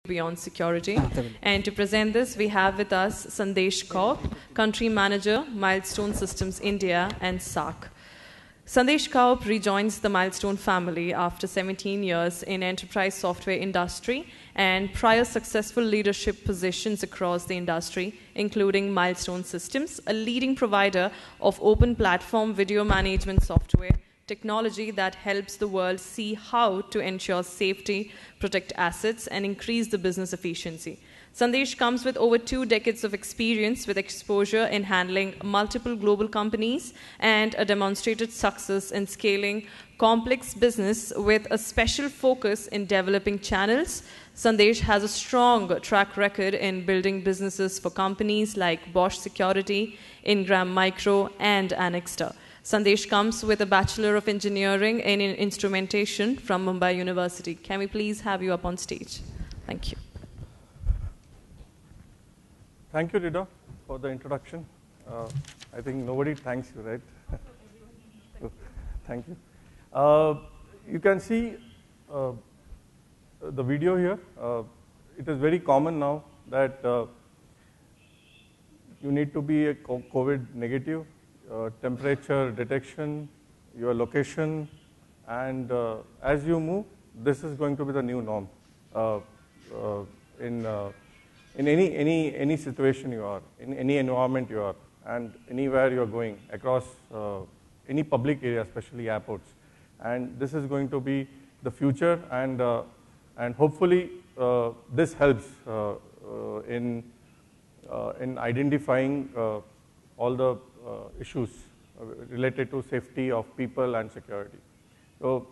beyond security. And to present this, we have with us Sandesh Kaur, Country Manager, Milestone Systems India and SAC. Sandesh Kaur rejoins the Milestone family after 17 years in enterprise software industry and prior successful leadership positions across the industry, including Milestone Systems, a leading provider of open platform video management software technology that helps the world see how to ensure safety, protect assets, and increase the business efficiency. Sandesh comes with over 2 decades of experience with exposure in handling multiple global companies and a demonstrated success in scaling complex business with a special focus in developing channels. Sandesh has a strong track record in building businesses for companies like Bosch Security, Ingram Micro, and Annexter. Sandesh comes with a Bachelor of Engineering in Instrumentation from Mumbai University. Can we please have you up on stage? Thank you. Thank you, Rida, for the introduction. I think nobody thanks you, right? So, thank you. You can see the video here. It is very common now that you need to be a COVID negative. Temperature detection, your location, and as you move, this is going to be the new norm in any situation you are, in any environment you are, and anywhere you are going across any public area, especially airports. And this is going to be the future, and hopefully this helps in identifying all the issues related to safety of people and security. So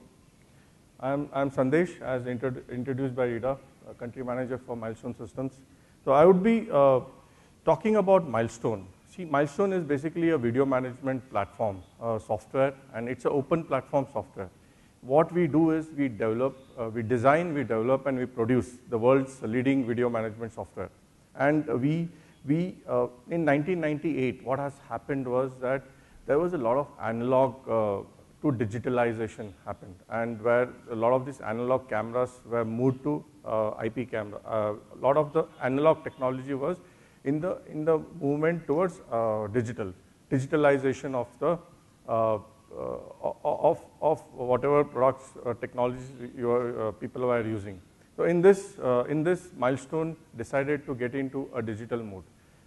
I'm Sandesh, as introduced by Rida, Country Manager for Milestone Systems. So I would be talking about Milestone. See, Milestone is basically a video management platform software, and it's an open platform software. What we do is we develop, we design, we develop, and we produce the world's leading video management software. And in 1998, what has happened was that there was a lot of analog to digitalization happened, and where a lot of these analog cameras were moved to IP camera. A lot of the analog technology was in the movement towards digitalization of the of whatever products technologies people were using. So in this Milestone decided to get into a digital mode,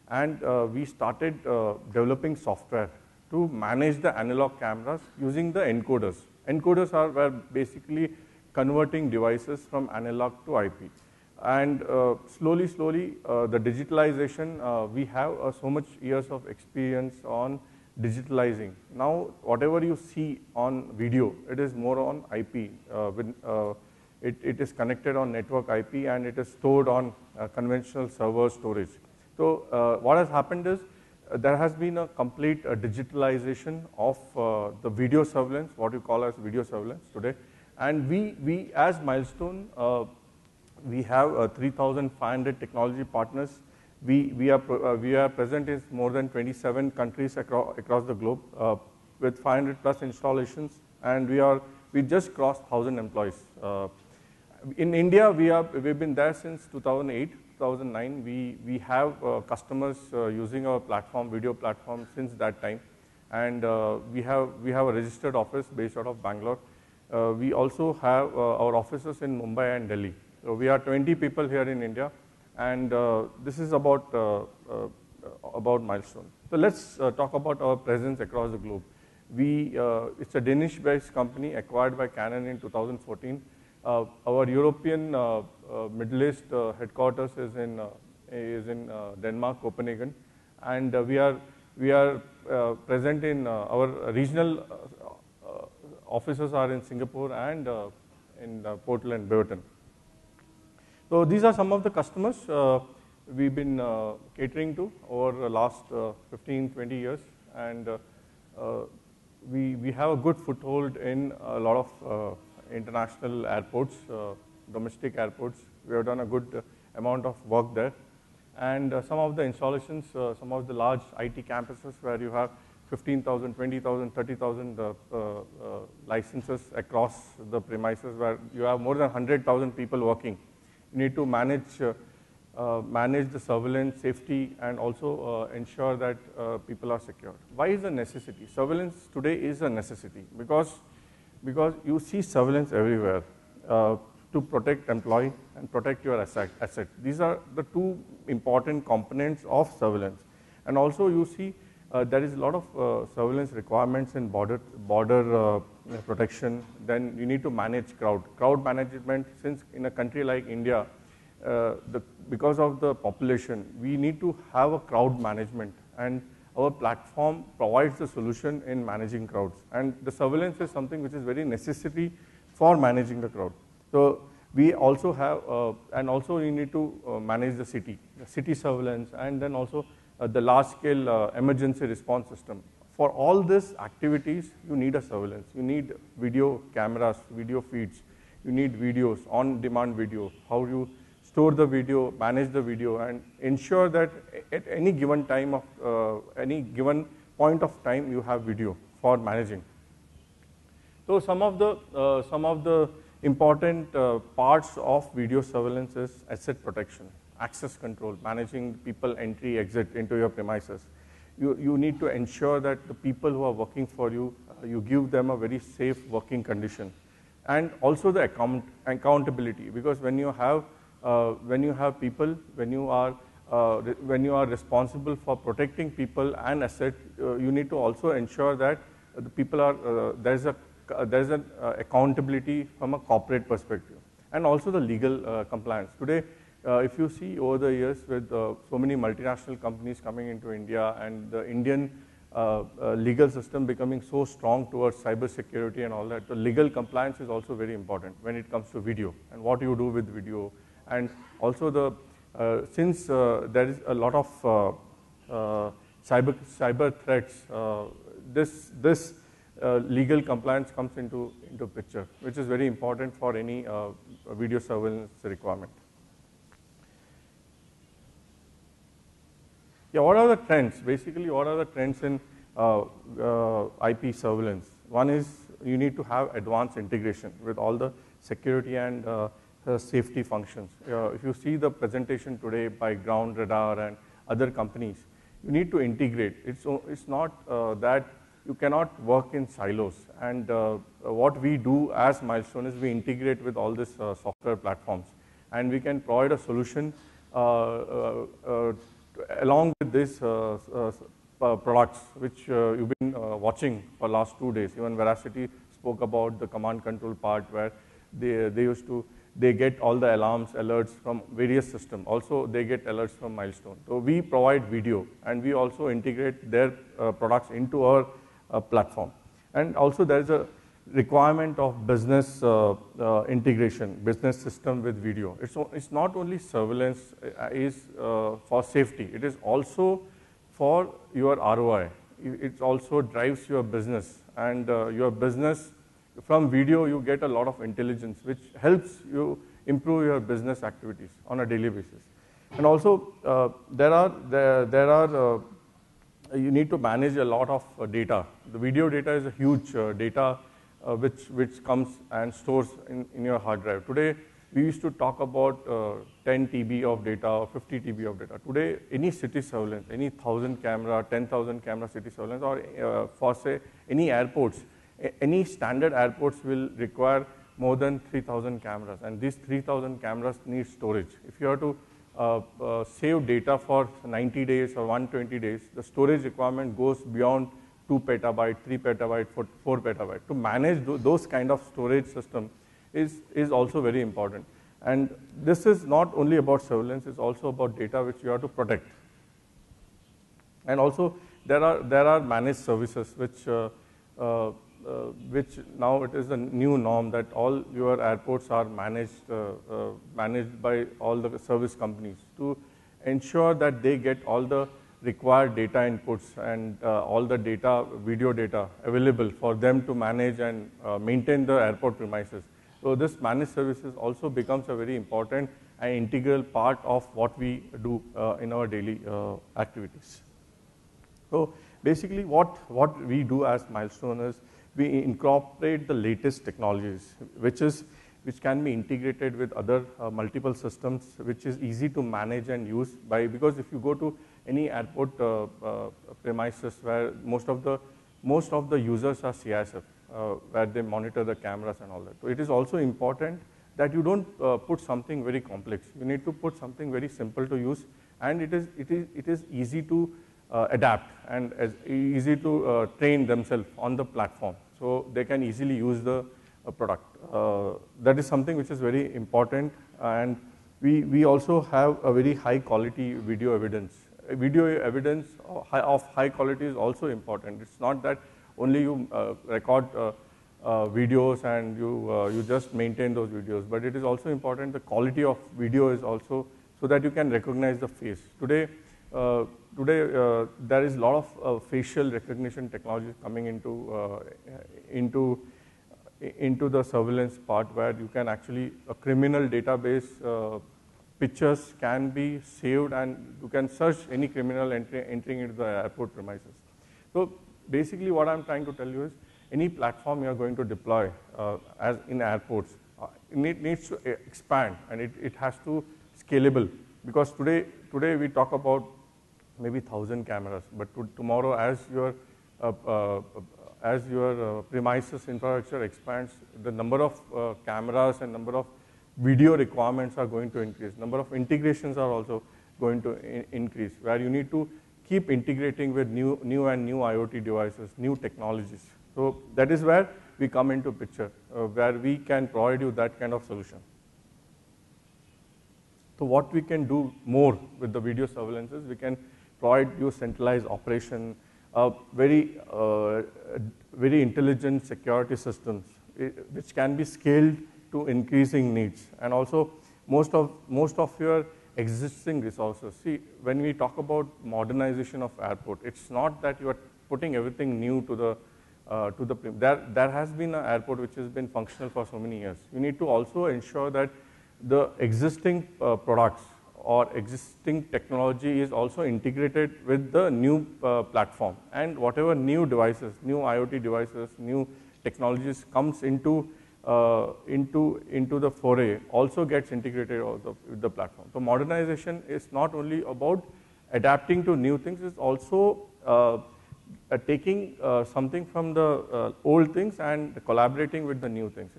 and we started developing software to manage the analog cameras using the encoders. Encoders were basically converting devices from analog to IP. And slowly, the digitalization, we have so much years of experience on digitalizing. Now, whatever you see on video, it is more on IP. It is connected on network IP, and it is stored on conventional server storage. So what has happened is there has been a complete digitalization of the video surveillance, what you call as video surveillance today. And we as Milestone, we have 3,500 technology partners. We are present in more than 27 countries across the globe with 500 plus installations, and we just crossed 1,000 employees. In India, we've been there since 2008, 2009. We have customers using our platform, video platform, since that time, and we have a registered office based out of Bangalore. We also have our offices in Mumbai and Delhi. So we are 20 people here in India, and this is about Milestone. So let's talk about our presence across the globe. It's a Danish-based company acquired by Canon in 2014. Our European Middle East headquarters is in Denmark, Copenhagen, and we are present in our regional offices are in Singapore and in Portland, Beaverton. So these are some of the customers we've been catering to over the last 15, 20 years, and we have a good foothold in a lot of international airports, domestic airports. We have done a good amount of work there. And some of the installations, some of the large IT campuses where you have 15,000, 20,000, 30,000 licenses across the premises, where you have more than 100,000 people working You need to manage the surveillance, safety, and also ensure that people are secure. Why is a necessity? Surveillance today is a necessity because you see surveillance everywhere to protect employee and protect your asset. These are the two important components of surveillance. And also you see there is a lot of surveillance requirements in border protection. Then you need to manage crowd management. Since in a country like India, because of the population, we need to have a crowd management, and our platform provides the solution in managing crowds. And the surveillance is something which is very necessary for managing the crowd. So we also have, and also you need to manage the city surveillance, and then also the large-scale emergency response system. For all these activities, you need a surveillance. You need video cameras, video feeds. You need videos, on-demand video, how you store the video, manage the video, and ensure that at any given time of any given point of time you have video for managing. So some of the important parts of video surveillance is asset protection, access control, managing people entry, exit into your premises. You need to ensure that the people who are working for you, you give them a very safe working condition. And also the accountability, because when you have people, when you are responsible for protecting people and asset, you need to also ensure that the people are there's an accountability from a corporate perspective, and also the legal compliance. Today, if you see over the years with so many multinational companies coming into India, and the Indian legal system becoming so strong towards cyber security and all that, the legal compliance is also very important when it comes to video and what you do with video. And also since there is a lot of cyber threats, this legal compliance comes into picture, which is very important for any video surveillance requirement. Yeah, what are the trends? Basically, what are the trends in IP surveillance? One is you need to have advanced integration with all the security and safety functions. If you see the presentation today by Ground Radar and other companies, you need to integrate. It's not that you cannot work in silos. And what we do as Milestone is we integrate with all these software platforms, and we can provide a solution along with these products, which you've been watching for last 2 days. Even Veracity spoke about the command control part, where they get all the alarms, alerts from various systems. Also, they get alerts from Milestone. So we provide video, and we also integrate their products into our platform. And also, there is a requirement of business integration, business system with video. It's not only surveillance is for safety. It is also for your ROI. It also drives your business, and your business. From video, you get a lot of intelligence, which helps you improve your business activities on a daily basis. And also, you need to manage a lot of data. The video data is a huge data which comes and stores in your hard drive. Today, we used to talk about 10 TB of data or 50 TB of data. Today, any city surveillance, any 1,000 camera, 10,000 camera city surveillance, or for say any airports, any standard airports will require more than 3,000 cameras, and these 3,000 cameras need storage. If you have to save data for 90 days or 120 days, the storage requirement goes beyond 2 petabyte, 3 petabyte, 4 petabyte. To manage those kind of storage system is also very important. And this is not only about surveillance, it's also about data which you have to protect. And also there are managed services which now it is a new norm that all your airports are managed by all the service companies to ensure that they get all the required data inputs and all the data, video data available for them to manage and maintain the airport premises. So this managed services also becomes a very important and integral part of what we do in our daily activities. So basically what we do as Milestone is we incorporate the latest technologies, which is which can be integrated with other multiple systems, which is easy to manage and use because if you go to any airport premises where most of the users are CISF, where they monitor the cameras and all that. So it is also important that you don't put something very complex. You need to put something very simple to use, and it is easy to adapt and easy to train themselves on the platform, so they can easily use the product. That is something which is very important, and we also have a very high quality video evidence. Video evidence of high quality is also important. It's not that only you record videos and you just maintain those videos, but it is also important the quality of video is also, so that you can recognize the face. Today there is a lot of facial recognition technology coming into the surveillance part, where you can actually, a criminal database, pictures can be saved and you can search any criminal entering into the airport premises. So basically what I'm trying to tell you is, any platform you are going to deploy as in airports, it needs to expand, and it has to scalable, because today we talk about maybe 1,000 cameras, but tomorrow as your premises infrastructure expands, the number of cameras and number of video requirements are going to increase. Number of integrations are also going to increase, where you need to keep integrating with new IoT devices, new technologies. So that is where we come into picture, where we can provide you that kind of solution. So what we can do more with the video surveillance is, we can provide you centralized operation, very intelligent security systems, which can be scaled to increasing needs, and also most of your existing resources. See, when we talk about modernization of airport, it's not that you are putting everything new to the there has been an airport which has been functional for so many years. You need to also ensure that the existing products or existing technology is also integrated with the new platform, and whatever new devices, new IoT devices, new technologies comes into the foray also gets integrated with the platform. So modernization is not only about adapting to new things, it's also taking something from the old things and collaborating with the new things.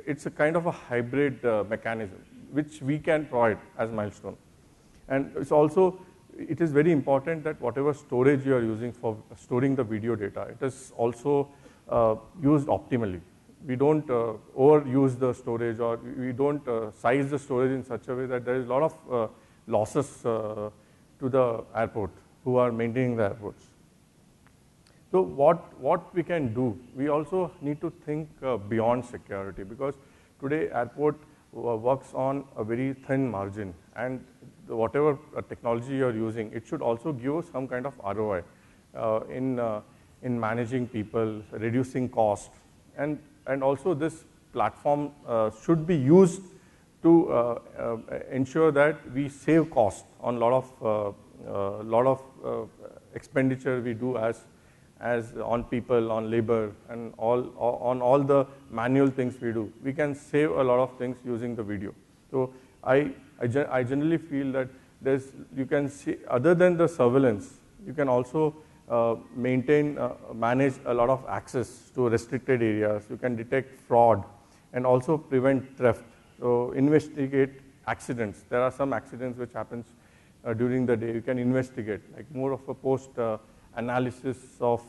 It's a kind of a hybrid mechanism which we can provide as Milestone. And it is very important that whatever storage you are using for storing the video data, it is also used optimally. We don't overuse the storage, or we don't size the storage in such a way that there is a lot of losses to the airport who are maintaining the airports. So what we can do, we also need to think beyond security, because today airport works on a very thin margin, and whatever technology you are using, it should also give some kind of ROI in managing people, reducing cost, and also this platform should be used to ensure that we save cost on a lot of expenditure we do as on people, on labor, and on all the manual things we do. We can save a lot of things using the video. So I generally feel that you can see, other than the surveillance, you can also manage a lot of access to restricted areas. You can detect fraud and also prevent theft. So investigate accidents. There are some accidents which happens during the day. You can investigate, like more of a post analysis of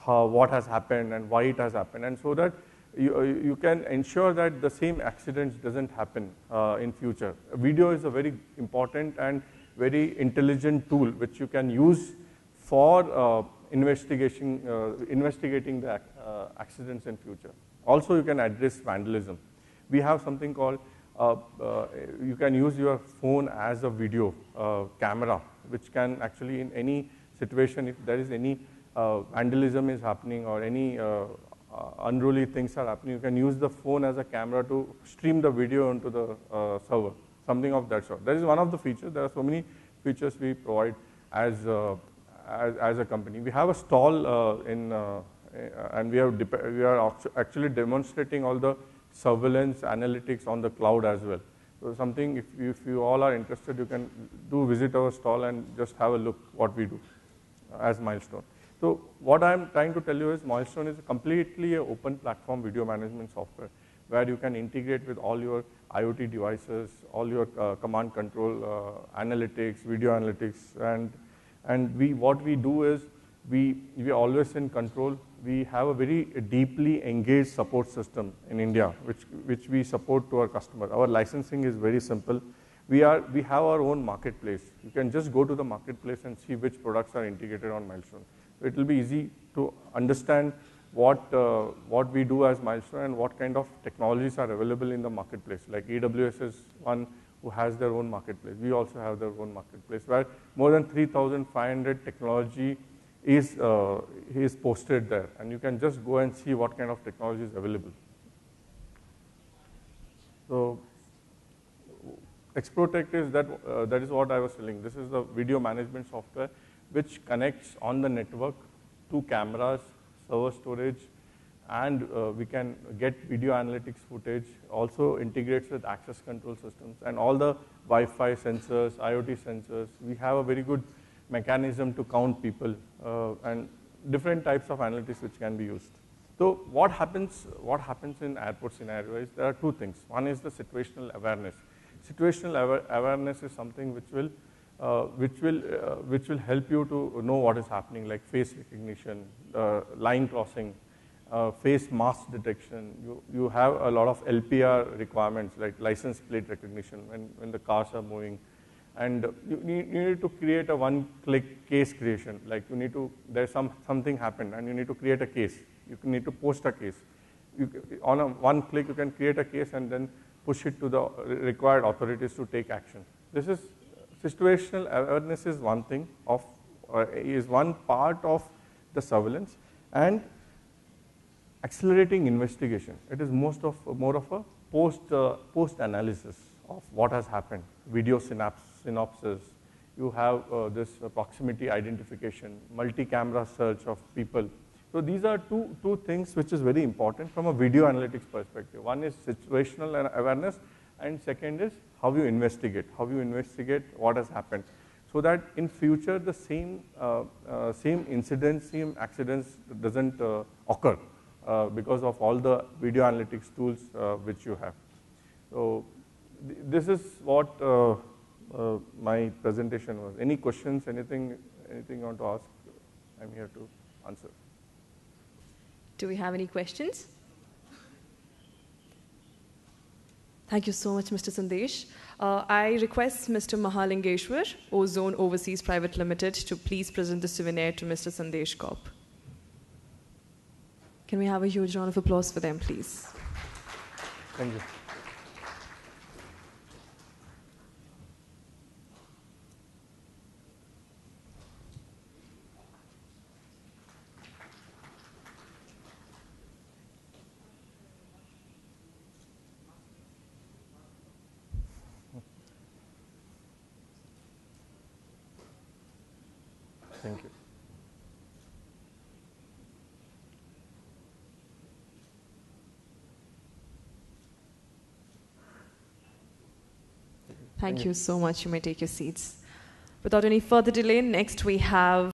what has happened and why it has happened, and so that you can ensure that the same accidents doesn't happen in future. Video is a very important and very intelligent tool which you can use for investigating the accidents in future. Also, you can address vandalism. We have something called, you can use your phone as a video camera, which can actually, in any situation, if there is any vandalism is happening or any unruly things are happening, you can use the phone as a camera to stream the video into the server, something of that sort. That is one of the features. There are so many features we provide as a company. We have a stall and we are actually demonstrating all the surveillance analytics on the cloud as well. So something, if you all are interested, you can do visit our stall and just have a look what we do as Milestone. So what I'm trying to tell you is Milestone is completely an open platform video management software where you can integrate with all your IoT devices, all your command control analytics, video analytics, and what we do is we are always in control. We have a very deeply engaged support system in India, which we support to our customers. Our licensing is very simple. We have our own marketplace. You can just go to the marketplace and see which products are integrated on Milestone. So it will be easy to understand what we do as Milestone and what kind of technologies are available in the marketplace. Like AWS is one who has their own marketplace. We also have their own marketplace where more than 3,500 technology is posted there, and you can just go and see what kind of technology is available. So Exprotech is that is what I was telling. This is the video management software which connects on the network to cameras, server storage, and we can get video analytics footage, also integrates with access control systems and all the Wi-Fi sensors, IoT sensors. We have a very good mechanism to count people and different types of analytics which can be used. So what happens in airport scenario is there are two things. One is the situational awareness. Situational awareness is something which will help you to know what is happening, like face recognition, line crossing, face mask detection. You have a lot of LPR requirements like license plate recognition when the cars are moving. And you need to create a one-click case creation. Like there's something happened and you need to create a case. You need to post a case. On a one click, you can create a case and then push it to the required authorities to take action. This is situational awareness is one thing is one part of the surveillance, and accelerating investigation. It is more of a post analysis of what has happened. Video synopsis. You have this proximity identification, multi-camera search of people. So these are two things which is very important from a video analytics perspective. One is situational awareness, and second is how you investigate what has happened, so that in future the same incidents, same accidents doesn't occur because of all the video analytics tools which you have. So this is what my presentation was. Any questions, anything you want to ask? I'm here to answer. Do we have any questions? Thank you so much, Mr. Sandesh. I request Mr. Mahalingeshwar, Ozone Overseas Private Limited, to please present the souvenir to Mr. Sandesh Kaup. Can we have a huge round of applause for them, please? Thank you. Thank you. Thank you so much. You may take your seats. Without any further delay, next we have